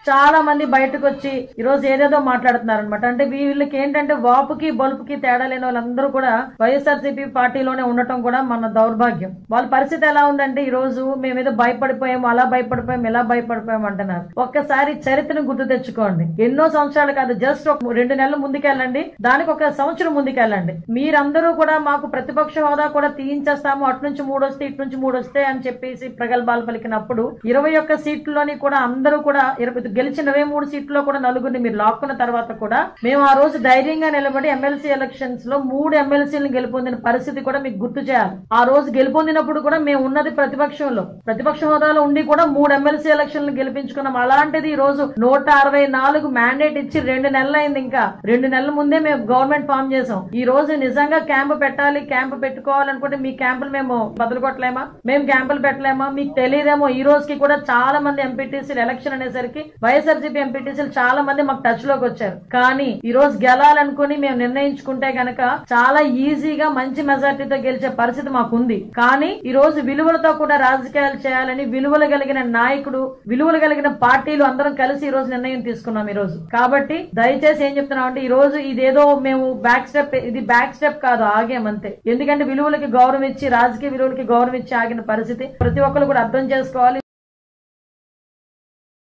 చాలా మంది బయటకు వచ్చి ఈ రోజు ఏదేదో మాట్లాడుతున్నారు అనమాట. అంటే వీళ్ళకి ఏంటంటే వాపుకి బలుపుకి తేడా లేని వాళ్ళందరూ కూడా వైఎస్ఆర్సీపీ పార్టీలోనే ఉండటం కూడా మన దౌర్భాగ్యం. వాళ్ళ పరిస్థితి ఎలా ఉందంటే ఈ రోజు మేమేదో భయపడిపోయాము, అలా భయపడిపోయాము, ఇలా భయపడిపోయాము అంటున్నారు. ఒక్కసారి చరిత్రను గుర్తు తెచ్చుకోండి. ఎన్నో సంవత్సరాలు కాదు, జస్ట్ ఒక 2 నెలలు ముందుకెళ్ళండి, దానికి ఒక సంవత్సరం ముందుకెళ్ళండి. మీరందరూ కూడా మాకు ప్రతిపక్ష హోదా కూడా తీయించేస్తాము, అటు నుంచి 3 వస్తే ఇటు నుంచి 3 వస్తే అని చెప్పేసి ప్రగల్భాలు పలికినప్పుడు 21 సీట్లలోని కూడా అందరూ కూడా గెలిచిన 23 సీట్లలో కూడా నలుగురిని మీరు లాక్కున్న తర్వాత కూడా మేము ఆ రోజు ధైర్యంగా నిలబడి ఎమ్మెల్సీ ఎలక్షన్స్ లో 3 ఎమ్మెల్సీలను గెలుపొందిన పరిస్థితి కూడా మీకు గుర్తు చేయాలి. ఆ రోజు గెలుపొందినప్పుడు కూడా మేము ఉన్నది ప్రతిపక్షంలో, ప్రతిపక్ష హోదాలో ఉండి కూడా 3 ఎమ్మెల్సీ ఎలక్షన్లు గెలిపించుకున్నాం. అలాంటిది ఈ రోజు 164 మ్యాండేట్ ఇచ్చి 2 నెలలు అయింది. ఇంకా 2 నెలల ముందే మేము గవర్నమెంట్ ఫామ్ చేసాం. ఈ రోజు నిజంగా క్యాంపు పెట్టాలి, క్యాంపు పెట్టుకోవాలనుకుంటే మీ క్యాంపులు మేము బదులుకొట్టలేమా? మేము క్యాంపులు పెట్టలేమా? మీకు తెలియదేమో, ఈ రోజుకి కూడా చాలా మంది ఎంపీటీసీలు ఎలక్షన్ అనేసరికి వైఎస్ఆర్సీపీ ఎంపీటీసీలు చాలా మంది మాకు టచ్ లోకి వచ్చారు. కానీ ఈ రోజు గెలాలనుకుని మేము నిర్ణయించుకుంటే గనక చాలా ఈజీగా మంచి మెజార్టీతో గెలిచే పరిస్థితి మాకుంది. కానీ ఈ రోజు విలువలతో కూడా రాజకీయాలు చేయాలని విలువలు కలిగిన నాయకుడు, విలువలు కలిగిన పార్టీలు అందరం కలిసి ఈ రోజు నిర్ణయం తీసుకున్నాం ఈ రోజు. కాబట్టి దయచేసి ఏం చెప్తున్నాం అంటే ఈ రోజు ఇదేదో మేము బ్యాక్ స్టెప్, ఇది బ్యాక్ స్టెప్ కాదు, ఆగేమంతే. ఎందుకంటే విలువలకి గౌరవం ఇచ్చి, రాజకీయ విలువలకి గౌరవం ఇచ్చి ఆగిన పరిస్థితి ప్రతి ఒక్కరు కూడా అర్థం చేసుకోవాలి.